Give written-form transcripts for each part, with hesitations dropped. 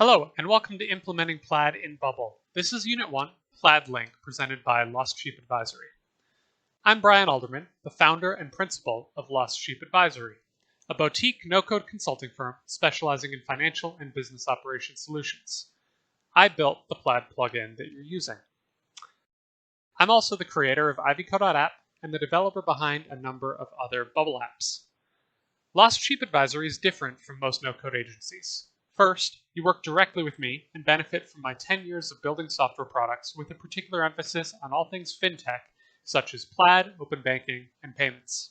Hello, and welcome to Implementing Plaid in Bubble. This is Unit 1, Plaid Link, presented by Lost Sheep Advisory. I'm Brian Alderman, the founder and principal of Lost Sheep Advisory, a boutique no-code consulting firm specializing in financial and business operations solutions. I built the Plaid plugin that you're using. I'm also the creator of ivyco.app and the developer behind a number of other Bubble apps. Lost Sheep Advisory is different from most no-code agencies. First, you work directly with me and benefit from my 10 years of building software products with a particular emphasis on all things fintech, such as Plaid, open banking, and payments.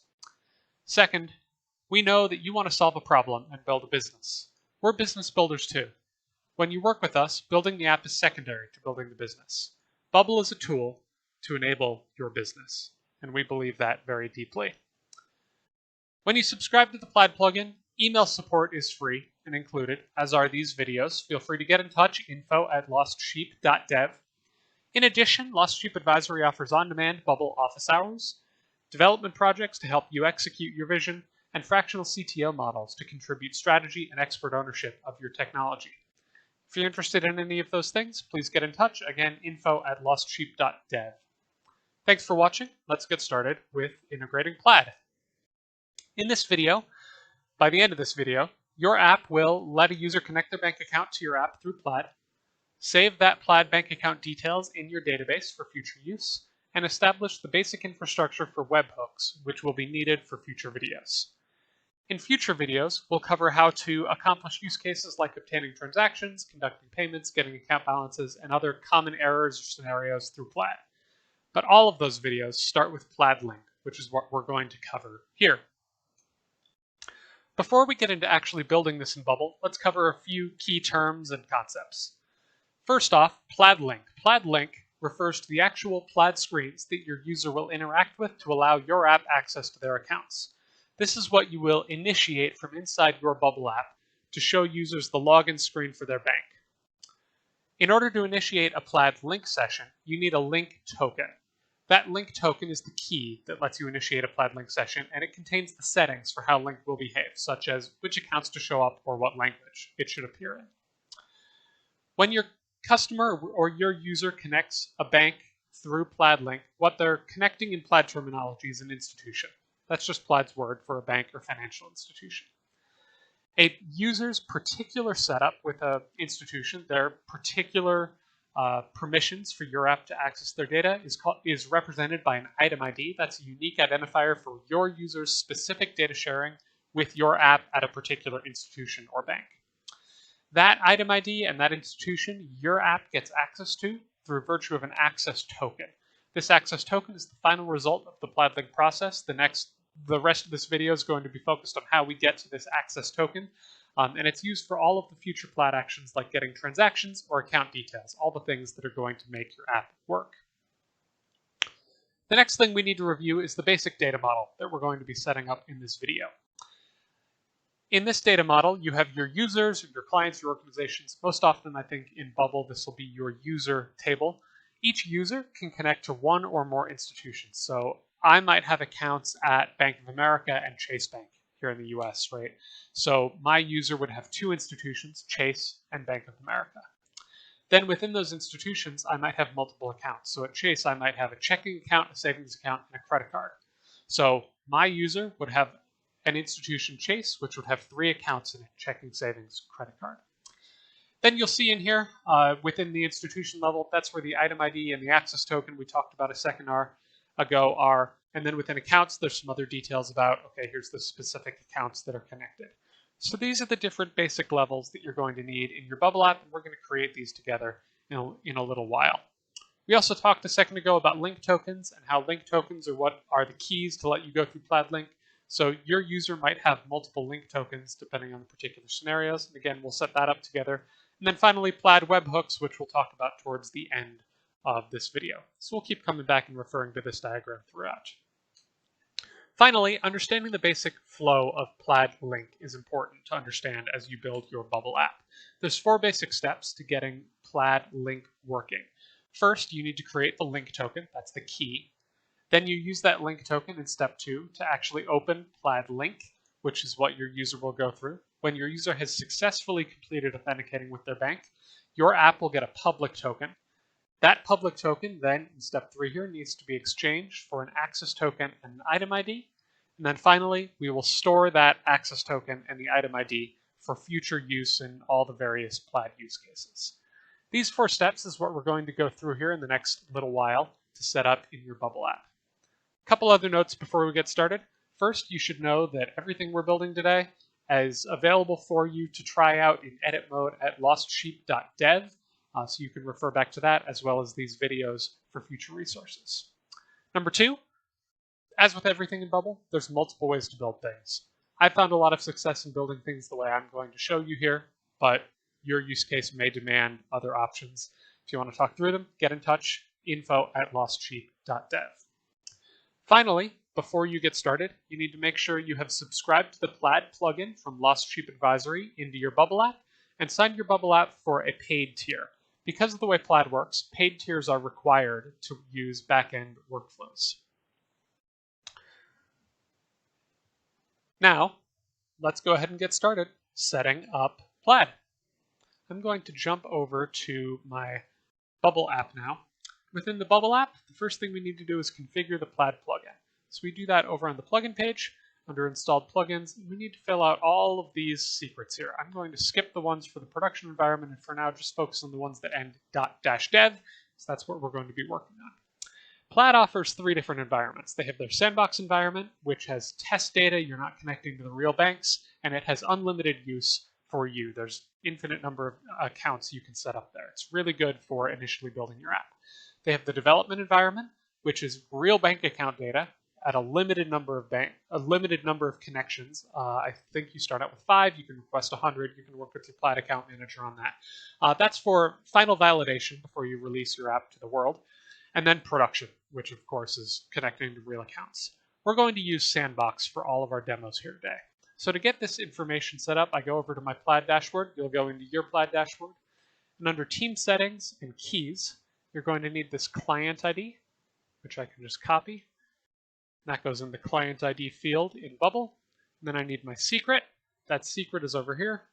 Second, we know that you want to solve a problem and build a business. We're business builders too. When you work with us, building the app is secondary to building the business. Bubble is a tool to enable your business, and we believe that very deeply. When you subscribe to the Plaid plugin, email support is free and included, as are these videos. Feel free to get in touch, info@lostsheep.dev. In addition, Lost Sheep Advisory offers on-demand Bubble office hours, development projects to help you execute your vision, and fractional CTO models to contribute strategy and expert ownership of your technology. If you're interested in any of those things, please get in touch. Again, info@lostsheep.dev. Thanks for watching. Let's get started with integrating Plaid. In this video, by the end of this video, your app will let a user connect their bank account to your app through Plaid, save that Plaid bank account details in your database for future use, and establish the basic infrastructure for webhooks, which will be needed for future videos. In future videos, we'll cover how to accomplish use cases like obtaining transactions, conducting payments, getting account balances, and other common errors or scenarios through Plaid. But all of those videos start with Plaid Link, which is what we're going to cover here. Before we get into actually building this in Bubble, let's cover a few key terms and concepts. First off, Plaid Link. Plaid Link refers to the actual Plaid screens that your user will interact with to allow your app access to their accounts. This is what you will initiate from inside your Bubble app to show users the login screen for their bank. In order to initiate a Plaid Link session, you need a link token. That link token is the key that lets you initiate a Plaid Link session, and it contains the settings for how Link will behave, such as which accounts to show up or what language it should appear in. When your customer or your user connects a bank through Plaid Link, what they're connecting in Plaid terminology is an institution. That's just Plaid's word for a bank or financial institution. A user's particular setup with an institution, their particular permissions for your app to access their data is represented by an item ID. That's a unique identifier for your user's specific data sharing with your app at a particular institution or bank. That item ID and that institution your app gets access to through virtue of an access token. This access token is the final result of the Plaid Link process. The rest of this video is going to be focused on how we get to this access token. And it's used for all of the future Plaid actions like getting transactions or account details, all the things that are going to make your app work. The next thing we need to review is the basic data model that we're going to be setting up in this video. In this data model, you have your users, your clients, your organizations. Most often, I think in Bubble, this will be your user table. Each user can connect to one or more institutions. So I might have accounts at Bank of America and Chase Bank here in the US, right? So my user would have two institutions, Chase and Bank of America. Then within those institutions, I might have multiple accounts. So at Chase, I might have a checking account, a savings account, and a credit card. So my user would have an institution Chase, which would have 3 accounts in it, checking, savings, credit card. Then you'll see in here, within the institution level, that's where the item ID and the access token we talked about a second ago are. And then within accounts, there's some other details about, okay, here's the specific accounts that are connected. So these are the different basic levels that you're going to need in your Bubble app, and we're going to create these together in a little while. We also talked a second ago about link tokens and how link tokens are what are the keys to let you go through Plaid Link. So your user might have multiple link tokens depending on the particular scenarios. And again, we'll set that up together. And then finally, Plaid webhooks, which we'll talk about towards the end of this video. So we'll keep coming back and referring to this diagram throughout. Finally, understanding the basic flow of Plaid Link is important to understand as you build your Bubble app. There's 4 basic steps to getting Plaid Link working. First, you need to create the link token. That's the key. Then you use that link token in step 2 to actually open Plaid Link, which is what your user will go through. when your user has successfully completed authenticating with their bank, your app will get a public token. That public token then, in step 3 here, needs to be exchanged for an access token and an item ID. And then finally, we will store that access token and the item ID for future use in all the various Plaid use cases. These 4 steps is what we're going to go through here in the next little while to set up in your Bubble app. A couple other notes before we get started. First, you should know that everything we're building today is available for you to try out in edit mode at lostsheep.dev, so you can refer back to that as well as these videos for future resources. Number 2, as with everything in Bubble, there's multiple ways to build things. I've found a lot of success in building things the way I'm going to show you here, but your use case may demand other options. If you want to talk through them, get in touch, info@lostsheep.dev. Finally, before you get started, you need to make sure you have subscribed to the Plaid plugin from Lost Sheep Advisory into your Bubble app and signed your Bubble app for a paid tier. Because of the way Plaid works, paid tiers are required to use backend workflows. Now, let's go ahead and get started setting up Plaid. I'm going to jump over to my Bubble app now. Within the Bubble app, the first thing we need to do is configure the Plaid plugin. So we do that over on the plugin page under installed plugins. We need to fill out all of these secrets here. I'm going to skip the ones for the production environment and for now just focus on the ones that end .-dev, so that's what we're going to be working on. Plaid offers 3 different environments. They have their sandbox environment, which has test data, you're not connecting to the real banks, and it has unlimited use for you. There's infinite number of accounts you can set up there. It's really good for initially building your app. They have the development environment, which is real bank account data at a limited number of connections. I think you start out with 5. You can request 100. You can work with your Plaid account manager on that. That's for final validation before you release your app to the world. And then production, which of course is connecting to real accounts. We're going to use Sandbox for all of our demos here today. So to get this information set up, I go over to my Plaid dashboard. You'll go into your Plaid dashboard. And under Team Settings and Keys, you're going to need this Client ID, which I can just copy. And that goes in the Client ID field in Bubble. And then I need my secret. That secret is over here.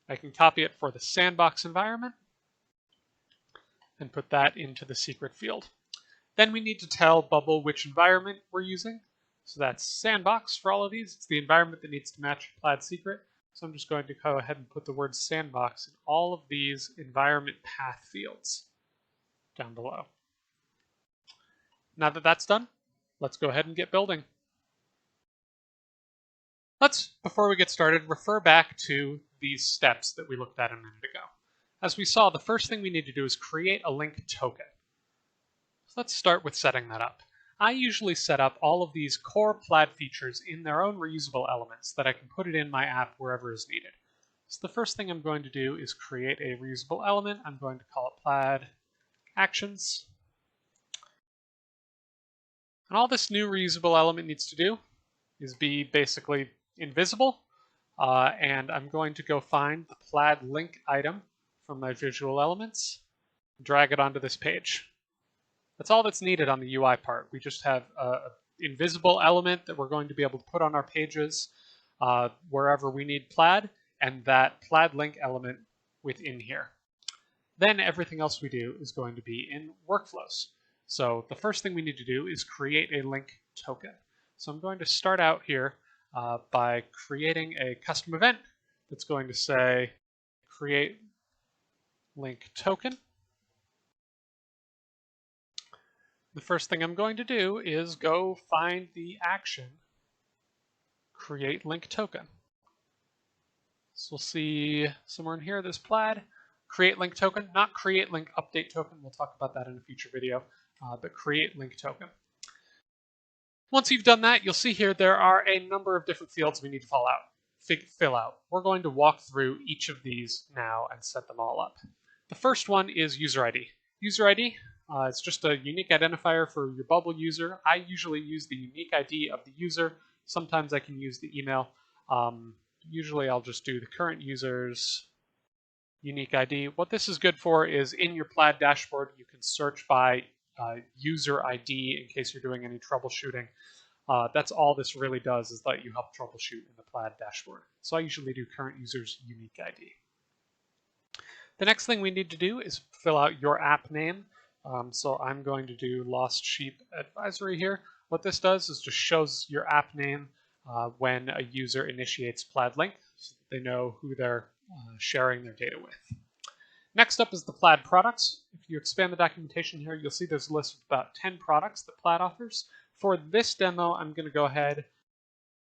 I can copy it for the Sandbox environment and put that into the secret field. Then we need to tell Bubble which environment we're using. So that's Sandbox for all of these. It's the environment that needs to match Plaid secret. So I'm just going to go ahead and put the word Sandbox in all of these environment path fields down below. Now that that's done, let's go ahead and get building. Let's, before we get started, refer back to these steps that we looked at a minute ago. As we saw, the first thing we need to do is create a link token. So let's start with setting that up. I usually set up all of these core Plaid features in their own reusable elements that I can put it in my app wherever is needed. So the first thing I'm going to do is create a reusable element. I'm going to call it Plaid Actions. And all this new reusable element needs to do is be basically invisible. And I'm going to go find the Plaid Link item from my visual elements, drag it onto this page. That's all that's needed on the UI part. We just have an invisible element that we're going to be able to put on our pages wherever we need Plaid, and that Plaid Link element within here. Then everything else we do is going to be in workflows. So the first thing we need to do is create a link token. So I'm going to start out here by creating a custom event that's going to say create link token. The first thing I'm going to do is go find the action create link token. So we'll see somewhere in here this Plaid create link token, not create link update token. We'll talk about that in a future video, but create link token. Once you've done that, you'll see here there are a number of different fields we need to fill out. We're going to walk through each of these now and set them all up. The first one is user ID. User ID is just a unique identifier for your Bubble user. I usually use the unique ID of the user. Sometimes I can use the email. Usually I'll just do the current user's unique ID. What this is good for is in your Plaid dashboard, you can search by user ID in case you're doing any troubleshooting. That's all this really does, is let you help troubleshoot in the Plaid dashboard. So I usually do current user's unique ID. The next thing we need to do is fill out your app name. So I'm going to do Lost Sheep Advisory here. What this does is just shows your app name when a user initiates Plaid Link, so that they know who they're sharing their data with. Next up is the Plaid Products. If you expand the documentation here, you'll see there's a list of about 10 products that Plaid offers. For this demo, I'm going to go ahead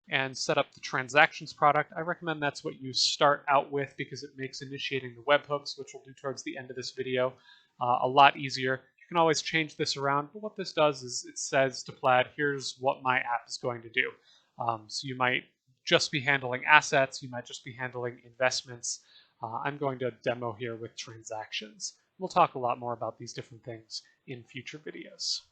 and set up the transactions product. I recommend that's what you start out with because it makes initiating the webhooks, which we'll do towards the end of this video, a lot easier. You can always change this around, but what this does is it says to Plaid, here's what my app is going to do. So you might just be handling assets, you might just be handling investments. I'm going to demo here with transactions. We'll talk a lot more about these different things in future videos.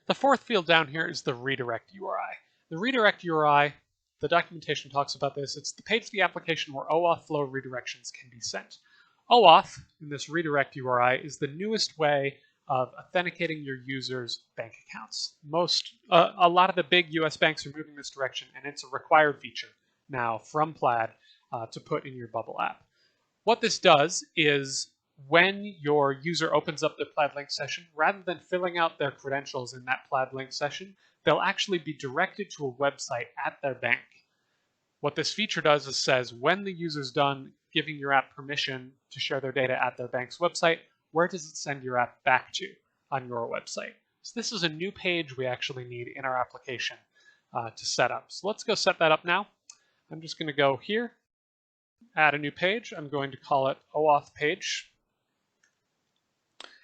The fourth field down here is the redirect URI. The redirect URI, the documentation talks about this. It's the page of the application where OAuth flow redirections can be sent. OAuth, in this redirect URI, is the newest way of authenticating your users' bank accounts. A lot of the big US banks are moving this direction, and it's a required feature now from Plaid to put in your Bubble app. What this does is when your user opens up their Plaid Link session, rather than filling out their credentials in that Plaid Link session, they'll actually be directed to a website at their bank. What this feature does is says when the user's done giving your app permission to share their data at their bank's website, where does it send your app back to on your website? So this is a new page we actually need in our application to set up. So let's go set that up now. I'm just going to go here, add a new page. I'm going to call it Oauth page.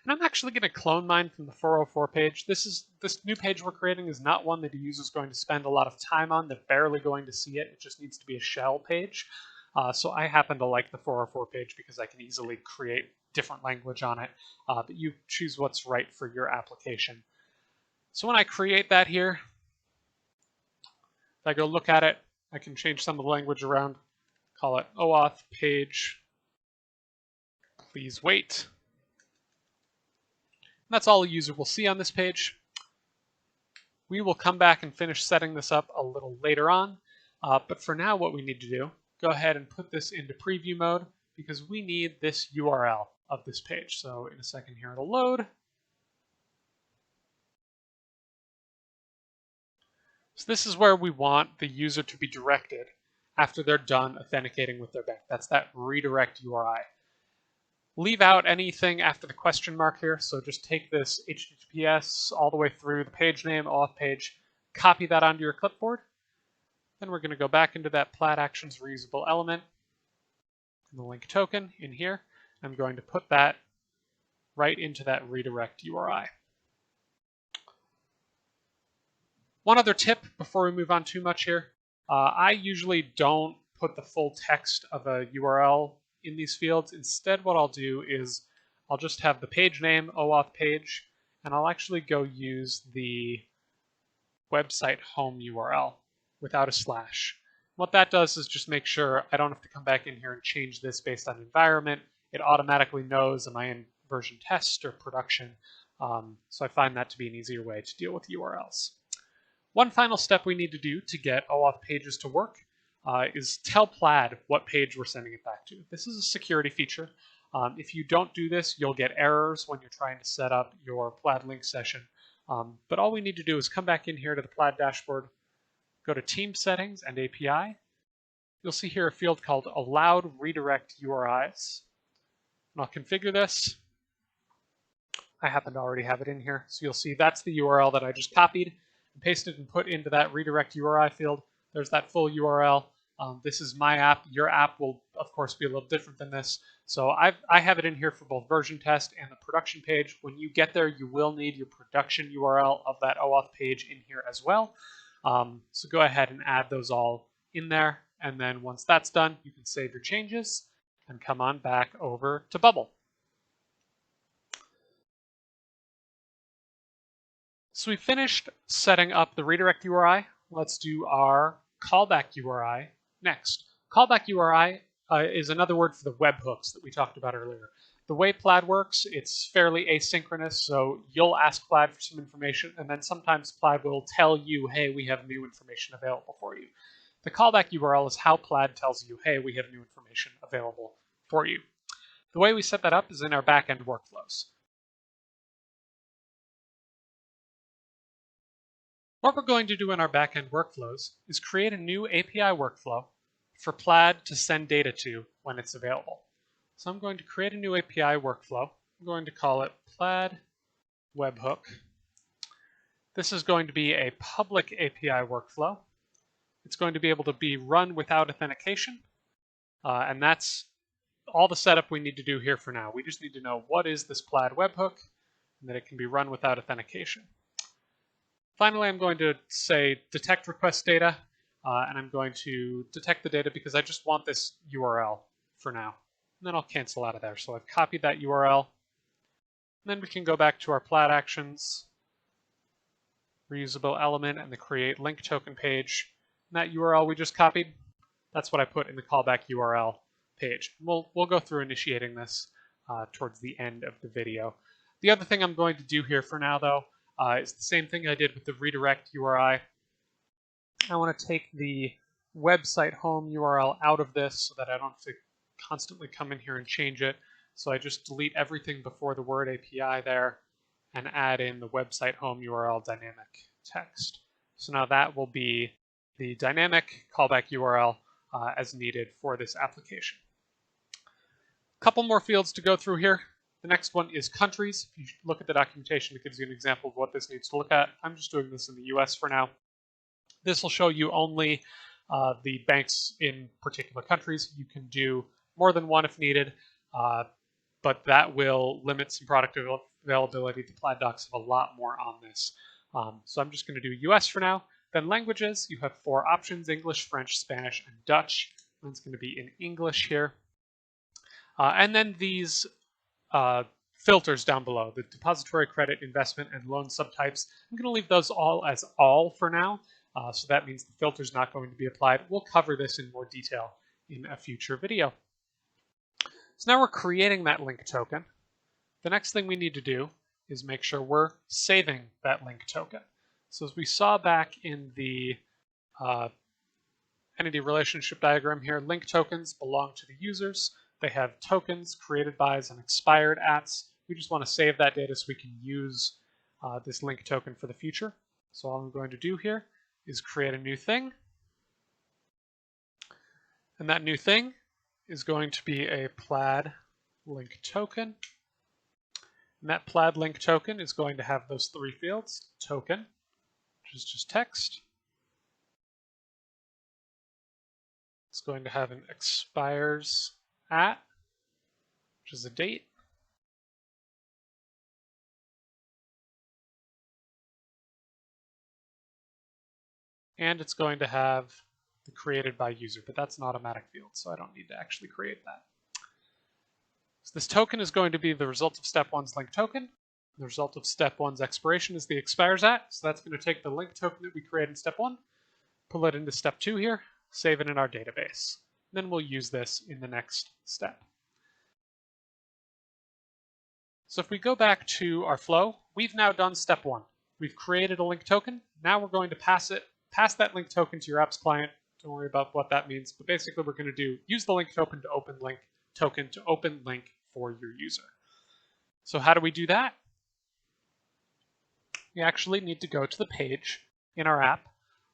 And I'm actually going to clone mine from the 404 page. This new page we're creating is not one that a user is going to spend a lot of time on. They're barely going to see it. It just needs to be a shell page. So I happen to like the 404 page because I can easily create different language on it. But you choose what's right for your application. So when I create that here, if I go look at it, I can change some of the language around. Call it Oauth page. Please wait. That's all a user will see on this page. We will come back and finish setting this up a little later on. But for now, what we need to do, go ahead and put this into preview mode because we need this URL of this page. So in a second here, it'll load. So this is where we want the user to be directed after they're done authenticating with their bank. That's that redirect URI. Leave out anything after the question mark here. So just take this HTTPS all the way through the page name, auth page, copy that onto your clipboard. Then we're going to go back into that Plaid Actions reusable element and the link token in here. I'm going to put that right into that redirect URI. One other tip before we move on too much here. I usually don't put the full text of a URL in these fields. Instead, what I'll do is I'll just have the page name, Oauth page, and I'll actually go use the website home URL without a slash. What that does is just make sure I don't have to come back in here and change this based on environment. It automatically knows, am I in version test or production? So I find that to be an easier way to deal with URLs. One final step we need to do to get OAuth pages to work is tell Plaid what page we're sending it back to. This is a security feature. If you don't do this, you'll get errors when you're trying to set up your Plaid Link session. But all we need to do is come back in here to the Plaid dashboard, go to Team Settings and API. You'll see here a field called Allowed Redirect URIs. And I'll configure this. I happen to already have it in here. So you'll see that's the URL that I just copied and pasted and put into that redirect URI field. There's that full URL. This is my app. Your app will, of course, be a little different than this. So I have it in here for both version test and the production page. When you get there, you will need your production URL of that OAuth page in here as well. So go ahead and add those all in there. And then once that's done, you can save your changes and come on back over to Bubble. So we finished setting up the redirect URI. Let's do our callback URI next. Callback URI is another word for the webhooks that we talked about earlier. The way Plaid works, it's fairly asynchronous, so you'll ask Plaid for some information, and then sometimes Plaid will tell you, hey, we have new information available for you. The callback URL is how Plaid tells you, hey, we have new information available for you. The way we set that up is in our backend workflows. What we're going to do in our backend workflows is create a new API workflow for Plaid to send data to when it's available. So I'm going to create a new API workflow. I'm going to call it Plaid Webhook. This is going to be a public API workflow. It's going to be able to be run without authentication, and that's all the setup we need to do here for now. We just need to know what is this Plaid webhook and that it can be run without authentication. Finally, I'm going to say detect request data, and I'm going to detect the data because I just want this URL for now. And then I'll cancel out of there. So I've copied that URL. And then we can go back to our Plaid actions, reusable element, and the create link token page. And that URL we just copied, that's what I put in the callback URL page. We'll go through initiating this towards the end of the video. The other thing I'm going to do here for now, though, is the same thing I did with the redirect URI. I want to take the website home URL out of this so that I don't have to constantly come in here and change it. So I just delete everything before the word API there and add in the website home URL dynamic text. So now that will be the dynamic callback URL as needed for this application. A couple more fields to go through here. The next one is countries. If you look at the documentation, it gives you an example of what this needs to look at. I'm just doing this in the US for now. This will show you only the banks in particular countries. You can do more than one if needed, but that will limit some product availability. The Plaid docs have a lot more on this. So I'm just going to do US for now. Then languages, you have 4 options: English, French, Spanish, and Dutch. Mine's going to be in English here. And then these filters down below, the depository, credit, investment, and loan subtypes. I'm going to leave those all as all for now. So that means the filter is not going to be applied. We'll cover this in more detail in a future video. So now we're creating that link token. The next thing we need to do is make sure we're saving that link token. So as we saw back in the entity relationship diagram here, link tokens belong to the users. They have tokens created bys and expired ats. We just want to save that data so we can use this link token for the future. So all I'm going to do here is create a new thing. And that new thing is going to be a Plaid Link token. And that Plaid Link token is going to have those 3 fields: token, which is just text. It's going to have an expires at, which is a date. And it's going to have the created by user, but that's an automatic field, so I don't need to actually create that. So this token is going to be the result of step 1's link token. The result of step 1's expiration is the expires at, so that's going to take the link token that we created in step 1, pull it into step 2 here, save it in our database. Then we'll use this in the next step. So if we go back to our flow, we've now done step 1. We've created a link token. Now we're going to pass that link token to your apps client. Don't worry about what that means, but basically we're going to use the link token to open link for your user. So how do we do that? We actually need to go to the page in our app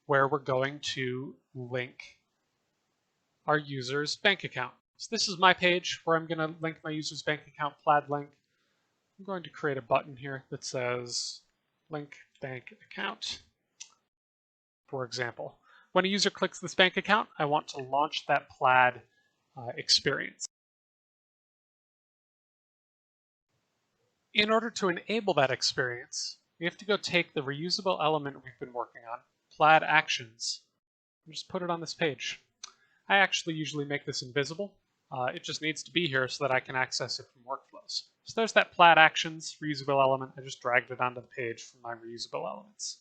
where we're going to link our user's bank account. So this is my page where I'm going to link my user's bank account, Plaid Link. I'm going to create a button here that says link bank account, for example. When a user clicks this bank account, I want to launch that Plaid experience. In order to enable that experience, we have to go take the reusable element we've been working on, Plaid actions, and just put it on this page. I actually usually make this invisible. It just needs to be here so that I can access it from workflows. So there's that Plaid actions reusable element. I just dragged it onto the page from my reusable elements.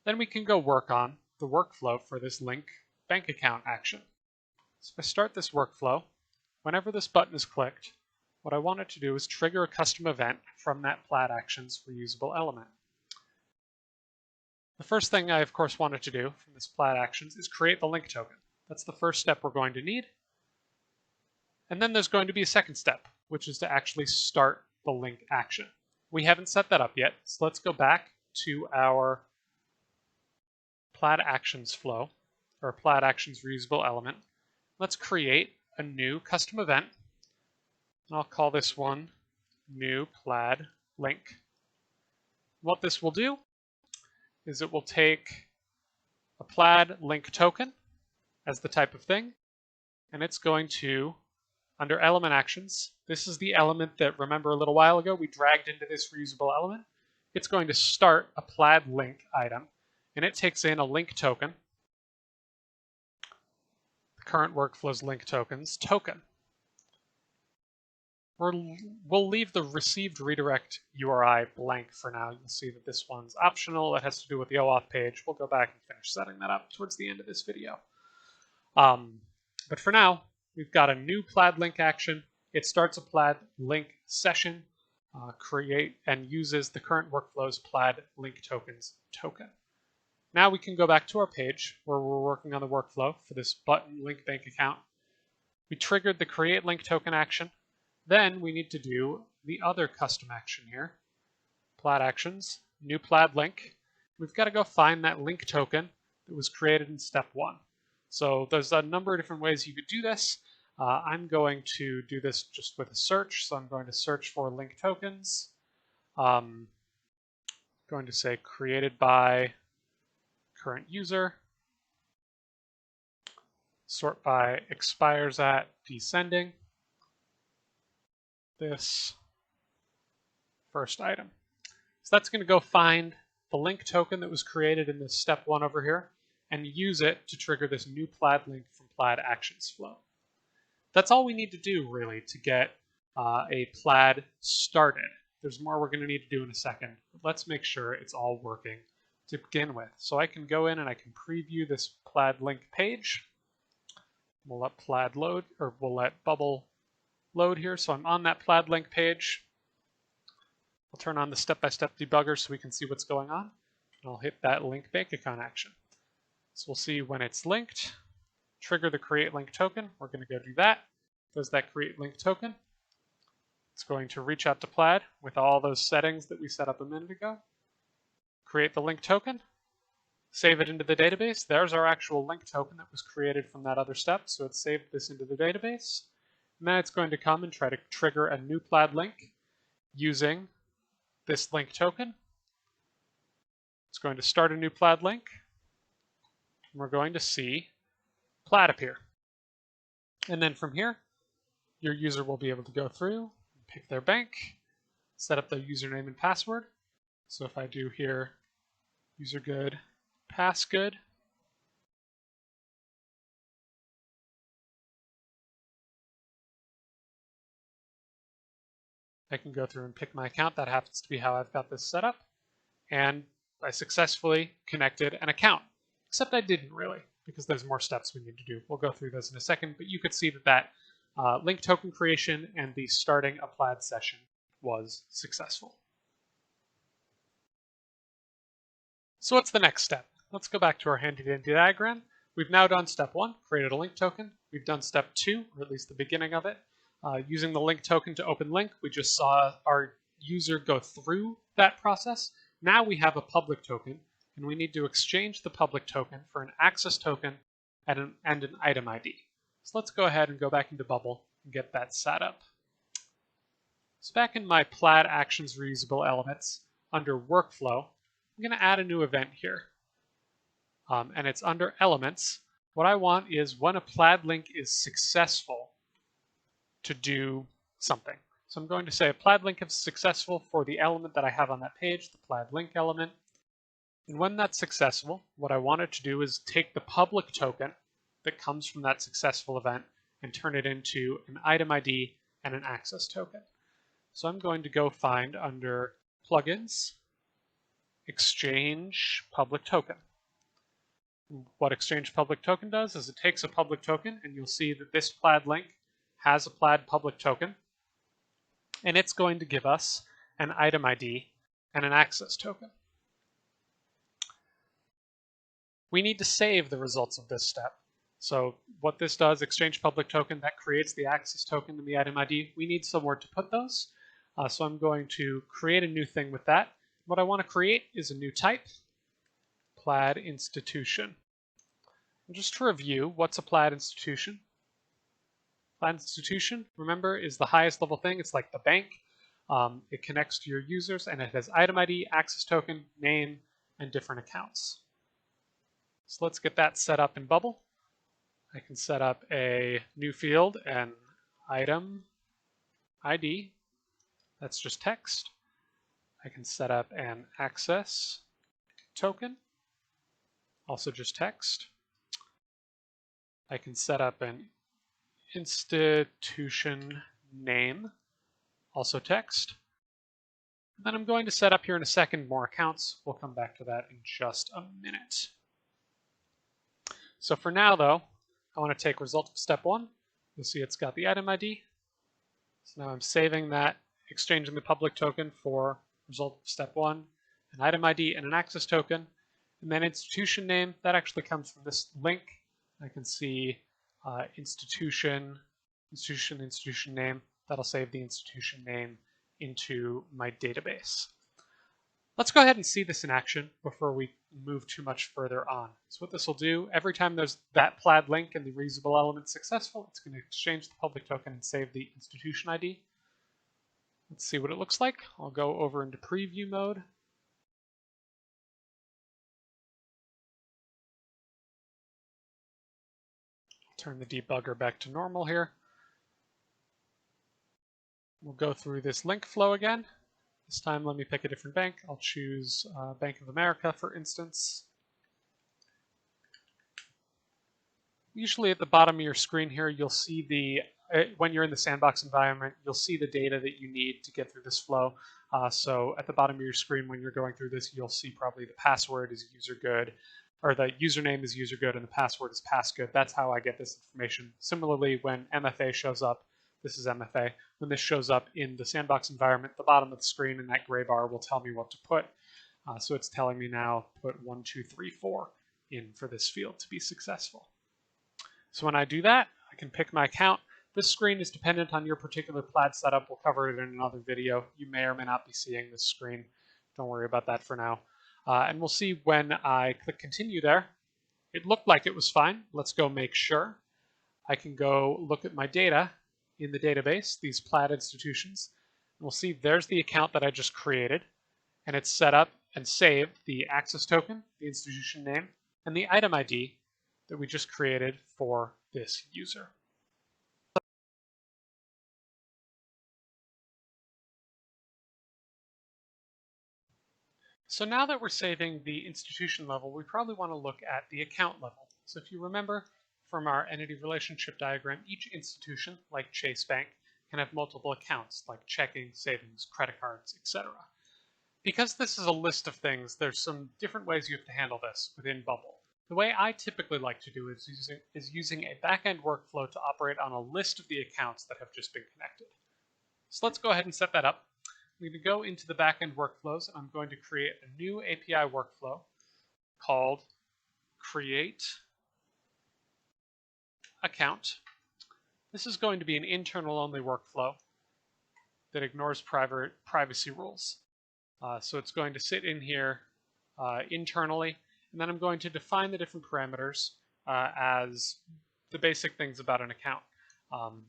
Then we can go work on the workflow for this link bank account action. So if I start this workflow, whenever this button is clicked, what I wanted to do is trigger a custom event from that Plaid Actions reusable element. The first thing I, of course, wanted to do from this Plaid Actions is create the link token. That's the first step we're going to need. And then there's going to be a second step, which is to actually start the link action. We haven't set that up yet, so let's go back to our Plaid Actions flow, or Plaid Actions reusable element. Let's create a new custom event. And I'll call this one new Plaid Link. What this will do is it will take a Plaid Link token as the type of thing, and it's going to, under element actions, this is the element that, remember a little while ago, we dragged into this reusable element. It's going to start a Plaid Link item, and it takes in a link token, the current workflow's link tokens token. We'll leave the received redirect URI blank for now. You'll see that this one's optional. It has to do with the Oauth page. We'll go back and finish setting that up towards the end of this video. But for now, we've got a new Plaid Link action. It starts a Plaid Link session, create and uses the current workflow's Plaid Link tokens token. Now we can go back to our page where we're working on the workflow for this button link bank account. We triggered the create link token action. Then we need to do the other custom action here, Plaid Actions, new Plaid Link. We've got to go find that link token that was created in step 1. So there's a number of different ways you could do this. I'm going to do this just with a search. So I'm going to search for link tokens. Going to say created by current user. Sort by expires at descending. This first item. So that's going to go find the link token that was created in this step 1 over here and use it to trigger this new Plaid Link from Plaid Actions flow. That's all we need to do really to get a Plaid started. There's more we're going to need to do in a second, but let's make sure it's all working to begin with. So I can go in and I can preview this Plaid Link page. We'll let Plaid load, or we'll let Bubble load here. So I'm on that Plaid Link page. I'll turn on the step-by-step debugger so we can see what's going on. And I'll hit that link bank account action. So we'll see when it's linked. Trigger the create link token. We're going to go do that. Does that create link token? It's going to reach out to Plaid with all those settings that we set up a minute ago. Create the link token. Save it into the database. There's our actual link token that was created from that other step. So it's saved this into the database. And then it's going to come and try to trigger a new Plaid Link using this link token. It's going to start a new Plaid Link. And we're going to see Plaid appear. And then from here, your user will be able to go through, pick their bank, set up their username and password. So if I do here, user good, pass good, I can go through and pick my account. That happens to be how I've got this set up. And I successfully connected an account. Except I didn't really, because there's more steps we need to do. We'll go through those in a second, but you could see that link token creation and the starting a Plaid session was successful. So what's the next step? Let's go back to our handy-dandy diagram. We've now done step 1, created a link token. We've done step 2, or at least the beginning of it. Using the link token to open link, we just saw our user go through that process. Now we have a public token, and we need to exchange the public token for an access token and an item ID. So let's go ahead and go back into Bubble and get that set up. So back in my Plaid Actions reusable elements, under Workflow, I'm going to add a new event here. And it's under Elements. What I want is when a Plaid link is successful, to do something. So I'm going to say a Plaid link is successful for the element that I have on that page, the Plaid link element. And when that's successful, what I want it to do is take the public token that comes from that successful event and turn it into an item ID and an access token. So I'm going to go find under Plugins, Exchange Public Token. What Exchange Public Token does is it takes a public token, and you'll see that this Plaid link has a Plaid public token. and it's going to give us an item ID and an access token. We need to save the results of this step. So what this does, exchange public token, that creates the access token and the item ID. We need somewhere to put those. So I'm going to create a new thing with that. What I want to create is a new type, Plaid institution. And just to review, what's a Plaid institution? Plaid institution, remember, is the highest level thing. It's like the bank. It connects to your users, and it has item ID, access token, name, and different accounts. So let's get that set up in Bubble. I can set up a new field, an item ID. That's just text. I can set up an access token, also just text. I can set up an institution name, also text. And then I'm going to set up here in a second more accounts. We'll come back to that in just a minute. So for now, though, I want to take result of step 1. You'll see it's got the item ID. So now I'm saving that, exchanging the public token for result of step 1, an item ID and an access token. And then institution name, that actually comes from this link. I can see institution name. That'll save the institution name into my database. Let's go ahead and see this in action before we move too much further on. So what this will do, every time there's that Plaid link and the reusable element successful, it's going to exchange the public token and save the institution ID. Let's see what it looks like. I'll go over into preview mode. Turn the debugger back to normal here. We'll go through this link flow again. This time, let me pick a different bank. I'll choose Bank of America, for instance. Usually at the bottom of your screen here, you'll see when you're in the sandbox environment, you'll see the data that you need to get through this flow. So at the bottom of your screen, when you're going through this, you'll see probably the password is usergood, or the username is usergood and the password is passgood. That's how I get this information. Similarly, when MFA shows up, this is MFA. When this shows up in the sandbox environment, the bottom of the screen and that gray bar will tell me what to put. So it's telling me now put 1, 2, 3, 4 in for this field to be successful. So when I do that, I can pick my account. This screen is dependent on your particular Plaid setup. We'll cover it in another video. You may or may not be seeing this screen. Don't worry about that for now. And we'll see when I click continue there. It looked like it was fine. Let's go make sure. I can go look at my data in the database, these Plaid institutions. And we'll see there's the account that I just created. And it's set up and saved the access token, the institution name, and the item ID that we just created for this user. So now that we're saving the institution level, we probably want to look at the account level. So if you remember from our entity relationship diagram, each institution, like Chase Bank, can have multiple accounts like checking, savings, credit cards, etc. Because this is a list of things, there's some different ways you have to handle this within Bubble. The way I typically like to do is using a backend workflow to operate on a list of the accounts that have just been connected. So let's go ahead and set that up. I'm going to go into the backend workflows, and I'm going to create a new API workflow called create account. This is going to be an internal only workflow that ignores privacy rules. So it's going to sit in here internally, and then I'm going to define the different parameters as the basic things about an account.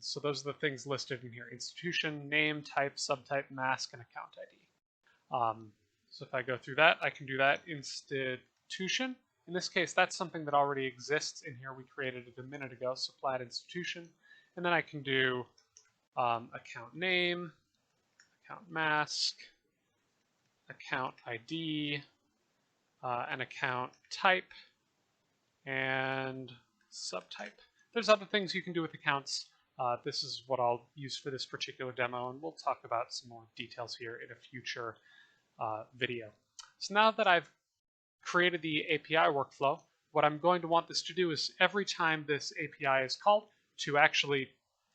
So those are the things listed in here: institution, name, type, subtype, mask, and account ID. So if I go through that, I can do that institution. In this case, that's something that already exists in here. We created it a minute ago, so Plaid institution. And then I can do account name, account mask, account ID, an account type, and subtype. There's other things you can do with accounts. This is what I'll use for this particular demo, and we'll talk about some more details here in a future video. So now that I've created the API workflow, what I'm going to want this to do is every time this API is called to actually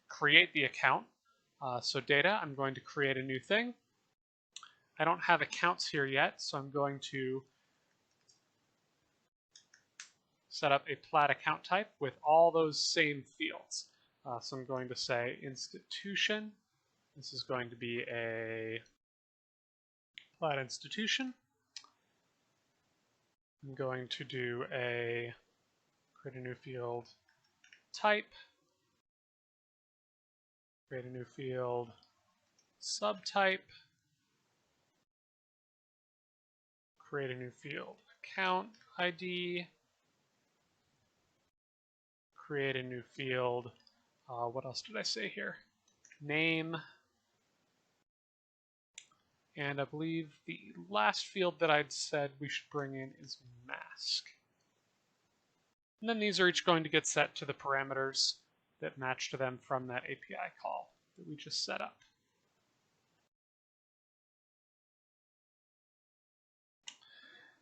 create the account, So data, I'm going to create a new thing. I don't have accounts here yet, so I'm going to set up a Plaid account type with all those same fields. So I'm going to say institution. This is going to be a Plaid institution. I'm going to do create a new field type, create a new field subtype, create a new field account ID, create a new field, what else did I say here? Name, and I believe the last field that I'd said we should bring in is mask. And then these are each going to get set to the parameters that match to them from that API call that we just set up.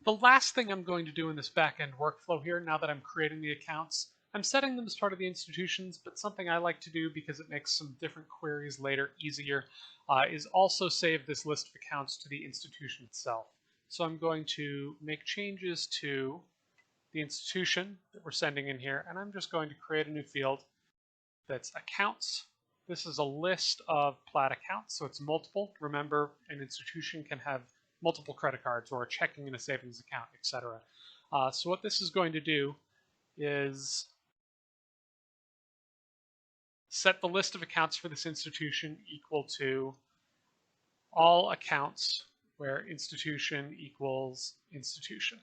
The last thing I'm going to do in this backend workflow here, now that I'm creating the accounts, I'm setting them as part of the institutions, but something I like to do because it makes some different queries later easier, is also save this list of accounts to the institution itself. So I'm going to make changes to the institution that we're sending in here, and I'm just going to create a new field that's accounts. This is a list of Plaid accounts, so it's multiple. Remember, an institution can have multiple credit cards or a checking and a savings account, etc. So what this is going to do is set the list of accounts for this institution equal to all accounts where institution equals institution.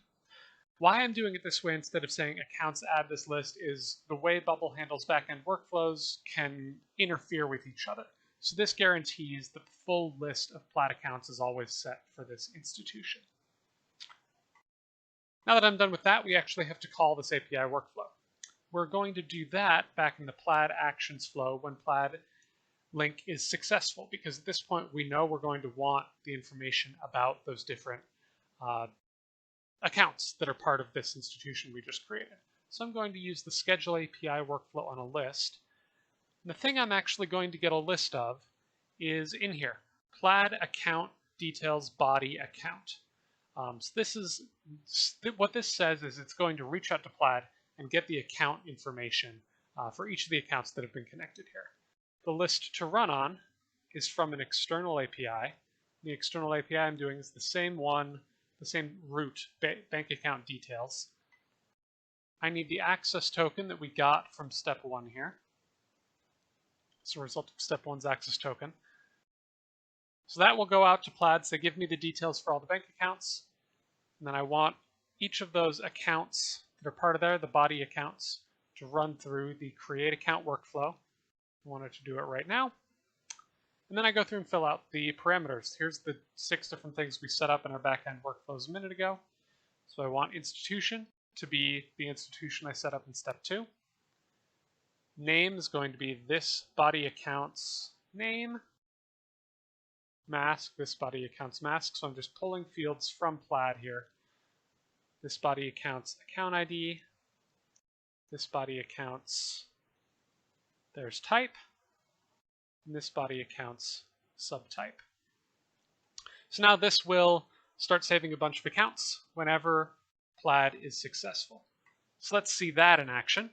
Why I'm doing it this way instead of saying accounts add this list is the way Bubble handles backend workflows can interfere with each other. So this guarantees that the full list of Plaid accounts is always set for this institution. Now that I'm done with that, we actually have to call this API workflow. We're going to do that back in the Plaid actions flow when Plaid Link is successful, because at this point we know we're going to want the information about those different accounts that are part of this institution we just created. So I'm going to use the schedule API workflow on a list. And the thing I'm actually going to get a list of is in here, Plaid account details body account. So this is what this says is it's going to reach out to Plaid and get the account information for each of the accounts that have been connected here. The list to run on is from an external API. The external API I'm doing is the same one, the same root, bank account details. I need the access token that we got from step 1 here. It's a result of step 1's access token. So that will go out to Plaid, say give me the details for all the bank accounts. And then I want each of those accounts that are part of there, the body accounts, to run through the create account workflow. I want it to do it right now. And then I go through and fill out the parameters. Here's the 6 different things we set up in our backend workflows a minute ago. So I want institution to be the institution I set up in step 2. Name is going to be this body account's name. Mask, this body account's mask. So I'm just pulling fields from Plaid here. This body account's account ID. This body account's, there's type. And this body account's subtype. So now this will start saving a bunch of accounts whenever Plaid is successful. So let's see that in action.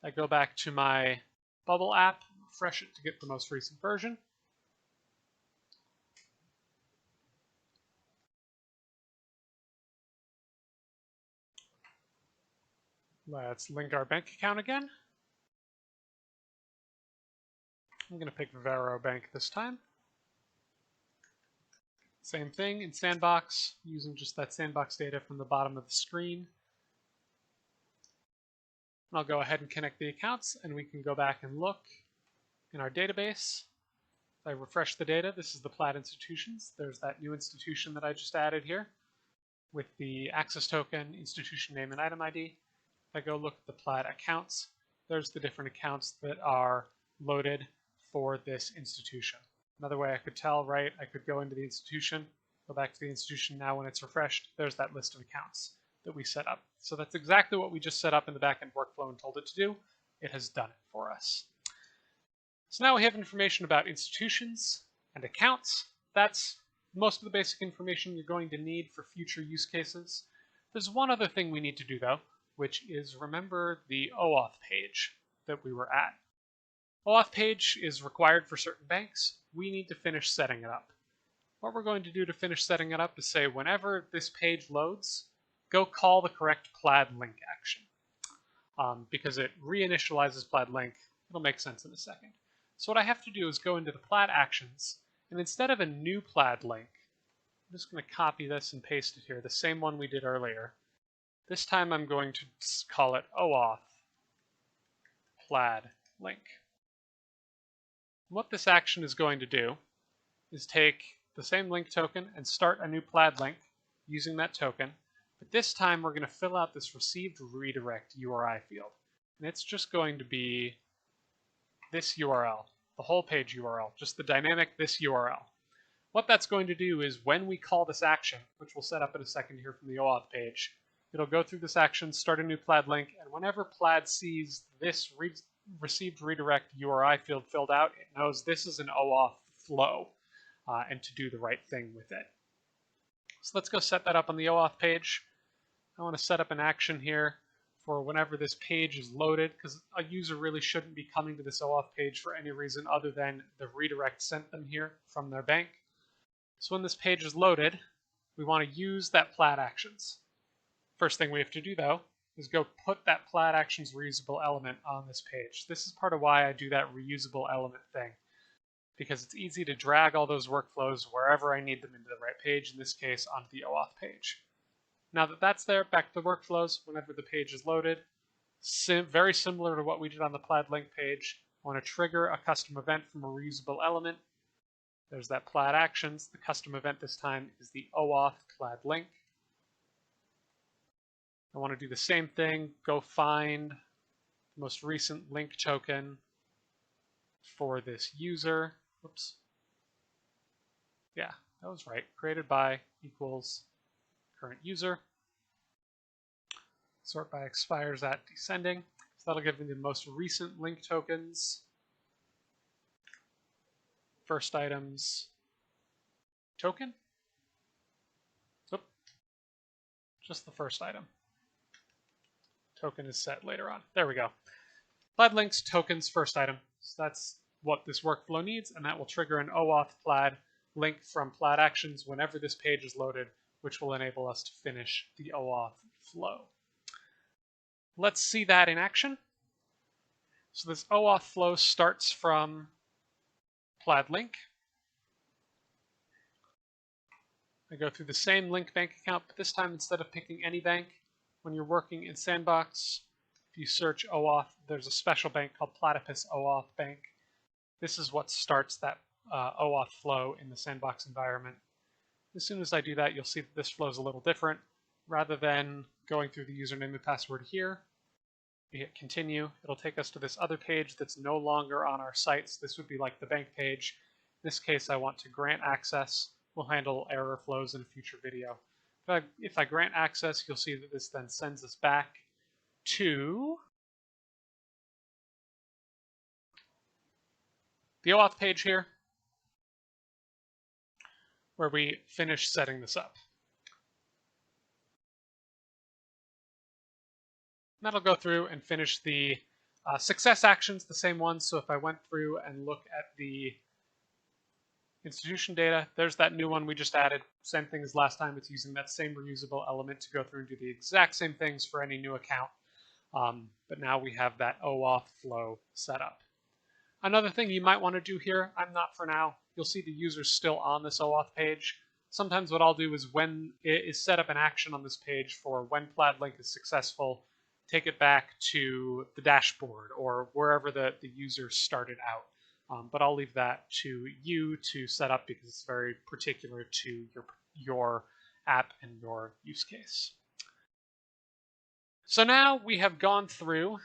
I go back to my Bubble app, refresh it to get the most recent version. Let's link our bank account again. I'm going to pick Vero Bank this time. Same thing in Sandbox, using just that Sandbox data from the bottom of the screen. And I'll go ahead and connect the accounts, and we can go back and look in our database. If I refresh the data, this is the Plaid institutions. There's that new institution that I just added here with the access token, institution name, and item ID. If I go look at the Plaid accounts, there's the different accounts that are loaded for this institution. Another way I could tell, right, I could go into the institution, go back to the institution. Now when it's refreshed, there's that list of accounts that we set up. So that's exactly what we just set up in the backend workflow and told it to do. It has done it for us. So now we have information about institutions and accounts. That's most of the basic information you're going to need for future use cases. There's one other thing we need to do though, which is remember the Oauth page that we were at. Oauth page is required for certain banks. We need to finish setting it up. What we're going to do to finish setting it up is say whenever this page loads, go call the correct Plaid Link action. Because it reinitializes Plaid Link. It'll make sense in a second. So what I have to do is go into the Plaid actions, and instead of a new Plaid Link, I'm just going to copy this and paste it here, the same one we did earlier. This time I'm going to call it Oauth Plaid Link. What this action is going to do is take the same link token and start a new Plaid Link using that token. But this time we're going to fill out this received redirect URI field. And it's just going to be this URL, the whole page URL, just the dynamic this URL. What that's going to do is when we call this action, which we'll set up in a second here from the Oauth page, it'll go through this action, start a new Plaid Link, and whenever Plaid sees this received redirect URI field filled out, it knows this is an Oauth flow and to do the right thing with it. So let's go set that up on the Oauth page. I want to set up an action here for whenever this page is loaded, because a user really shouldn't be coming to this Oauth page for any reason other than the redirect sent them here from their bank. So when this page is loaded, we want to use that Plaid actions. First thing we have to do though is go put that Plaid actions reusable element on this page. This is part of why I do that reusable element thing, because it's easy to drag all those workflows wherever I need them into the right page, in this case onto the Oauth page. Now that that's there, back to the workflows, whenever the page is loaded, very similar to what we did on the Plaid Link page, I want to trigger a custom event from a reusable element. There's that Plaid actions. The custom event this time is the Oauth Plaid Link. I want to do the same thing, go find the most recent link token for this user. Whoops. Yeah, that was right. Created by equals current user. Sort by expires at descending. So that'll give me the most recent link tokens. First items token. Oop. Just the first item. Token is set later on. There we go. Plaid links tokens first item. So that's what this workflow needs, and that will trigger an Oauth Plaid link from Plaid actions whenever this page is loaded, which will enable us to finish the Oauth flow. Let's see that in action. So this Oauth flow starts from Plaid Link. I go through the same link bank account, but this time instead of picking any bank, when you're working in Sandbox, if you search Oauth, there's a special bank called Platypus Oauth Bank. This is what starts that Oauth flow in the Sandbox environment. As soon as I do that, you'll see that this flow is a little different. Rather than going through the username and password here, we hit continue. It'll take us to this other page that's no longer on our sites. This would be like the bank page. In this case, I want to grant access. We'll handle error flows in a future video. If I grant access, you'll see that this then sends us back to the Oauth page here, where we finish setting this up. And that'll go through and finish the success actions, the same ones. So if I went through and look at the institution data, there's that new one we just added. Same thing as last time. It's using that same reusable element to go through and do the exact same things for any new account. But now we have that Oauth flow set up. Another thing you might want to do here, I'm not for now, you'll see the user's still on this Oauth page. Sometimes what I'll do is when it is set up an action on this page for when Plaid Link is successful, take it back to the dashboard or wherever the user started out. But I'll leave that to you to set up because it's very particular to your app and your use case. So now we have gone through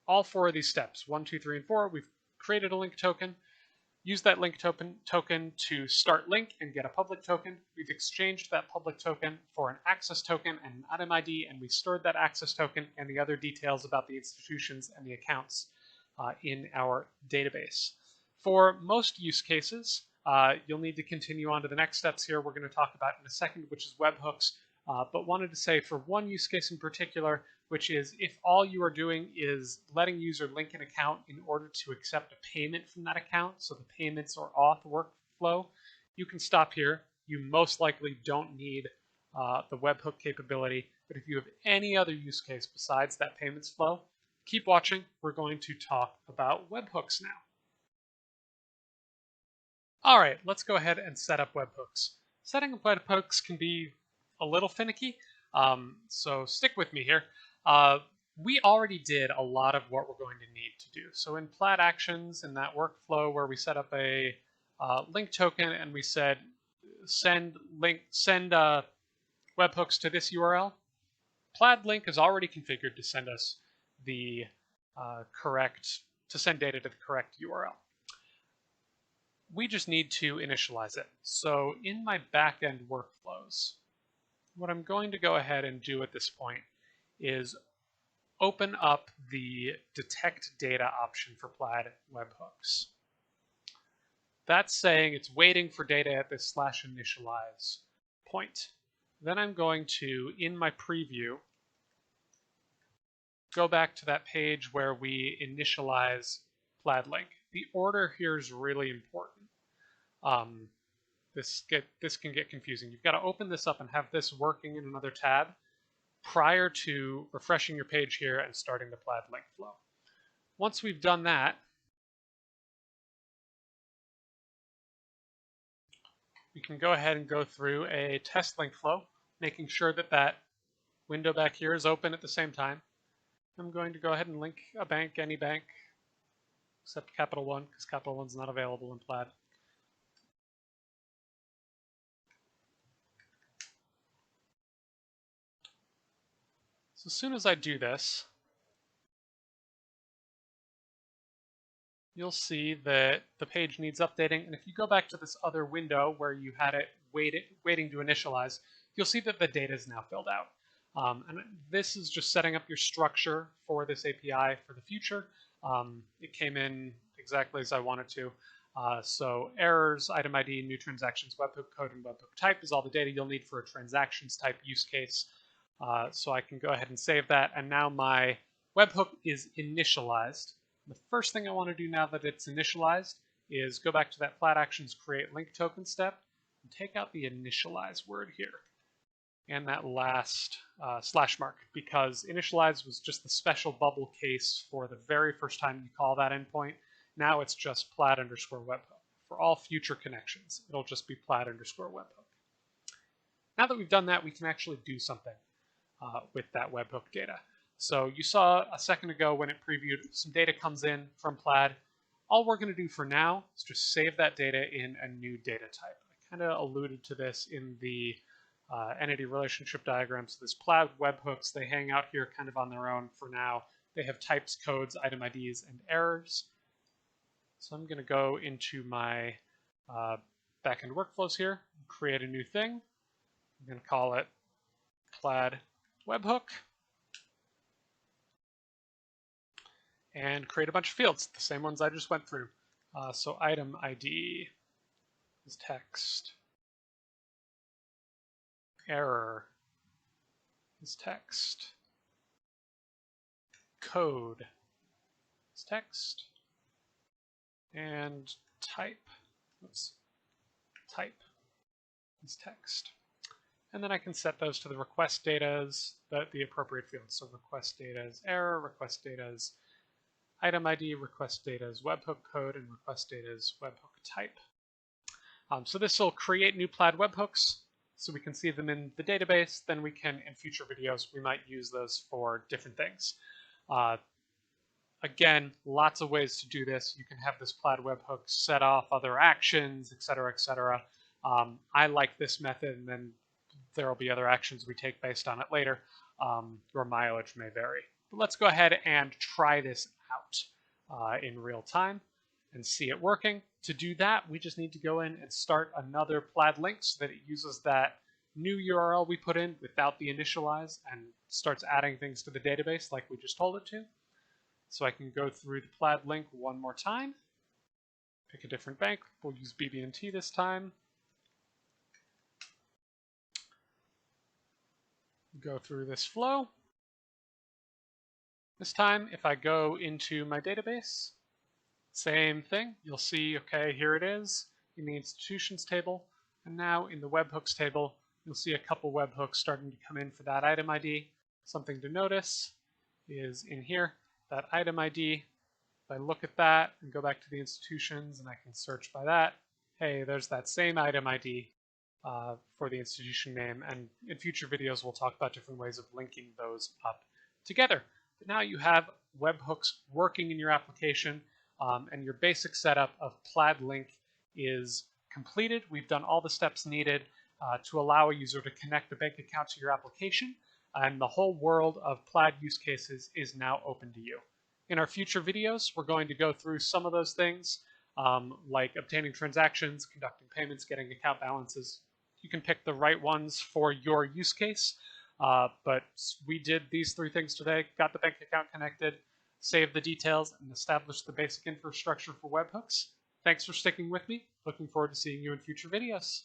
all 4 of these steps, 1, 2, 3, and 4. We've created a link token, used that link token to start link and get a public token. We've exchanged that public token for an access token and an item ID, and we stored that access token and the other details about the institutions and the accounts in our database. For most use cases, you'll need to continue on to the next steps here we're going to talk about in a second, which is webhooks. But wanted to say for one use case in particular, which is if all you are doing is letting user link an account in order to accept a payment from that account, so the payments or auth workflow, you can stop here. You most likely don't need the webhook capability, but if you have any other use case besides that payments flow, keep watching. We're going to talk about webhooks now. All right, let's go ahead and set up webhooks. Setting up webhooks can be a little finicky, so stick with me here. We already did a lot of what we're going to need to do. So in Plaid Actions, in that workflow where we set up a link token and we said send webhooks to this URL, Plaid Link is already configured to send us the send data to the correct URL. We just need to initialize it. So in my backend workflows, what I'm going to go ahead and do at this point is open up the detect data option for Plaid webhooks. That's saying it's waiting for data at this /initialize point. Then I'm going to, in my preview, go back to that page where we initialize Plaid Link. The order here is really important. This can get confusing. You've got to open this up and have this working in another tab prior to refreshing your page here and starting the Plaid Link flow. Once we've done that, we can go ahead and go through a test link flow, making sure that that window back here is open at the same time. I'm going to go ahead and link a bank, any bank, except Capital One, because Capital One's not available in Plaid. So as soon as I do this, you'll see that the page needs updating. And if you go back to this other window where you had it waiting to initialize, you'll see that the data is now filled out. And this is just setting up your structure for this API for the future. It came in exactly as I wanted to. So errors, item ID, new transactions, webhook code, and webhook type is all the data you'll need for a transactions type use case. So I can go ahead and save that. And now my webhook is initialized. The first thing I want to do now that it's initialized is go back to that Plaid Actions create link token step and take out the initialize word here and that last slash mark, because initialize was just the special bubble case for the very first time you call that endpoint. Now it's just Plaid _ webhook. For all future connections, it'll just be Plaid _ webhook. Now that we've done that, we can actually do something with that webhook data. So you saw a second ago when it previewed, some data comes in from Plaid. All we're going to do for now is just save that data in a new data type. I kind of alluded to this in the entity relationship diagram. So this Plaid webhooks, they hang out here kind of on their own for now. They have types, codes, item IDs, and errors. So I'm going to go into my backend workflows here, create a new thing. I'm going to call it Plaid webhook. And create a bunch of fields, the same ones I just went through. So item ID is text. Error is text. Code is text. And type is text. And then I can set those to the request data as the appropriate fields. So request data is error, request data is item ID, request data is webhook code, and request data is webhook type. So this will create new Plaid webhooks so we can see them in the database. Then we can, in future videos, we might use those for different things. Again, lots of ways to do this. You can have this Plaid webhook set off other actions, etc., etc. I like this method, and then there will be other actions we take based on it later. Your mileage may vary. But let's go ahead and try this out in real time and see it working. To do that, we just need to go in and start another Plaid link so that it uses that new URL we put in without the initialize and starts adding things to the database like we just told it to. So I can go through the Plaid link one more time, pick a different bank. We'll use BB&T this time. Go through this flow. This time, if I go into my database, same thing. You'll see, okay, here it is in the institutions table. And now in the webhooks table, you'll see a couple webhooks starting to come in for that item ID. Something to notice is in here, that item ID. If I look at that and go back to the institutions and I can search by that, hey, there's that same item ID for the institution name. And in future videos, we'll talk about different ways of linking those up together. But now you have webhooks working in your application, and your basic setup of Plaid Link is completed. We've done all the steps needed to allow a user to connect a bank account to your application, and the whole world of Plaid use cases is now open to you. In our future videos, we're going to go through some of those things, like obtaining transactions, conducting payments, getting account balances. You can pick the right ones for your use case, but we did these 3 things today, got the bank account connected, saved the details, and established the basic infrastructure for webhooks. Thanks for sticking with me. Looking forward to seeing you in future videos.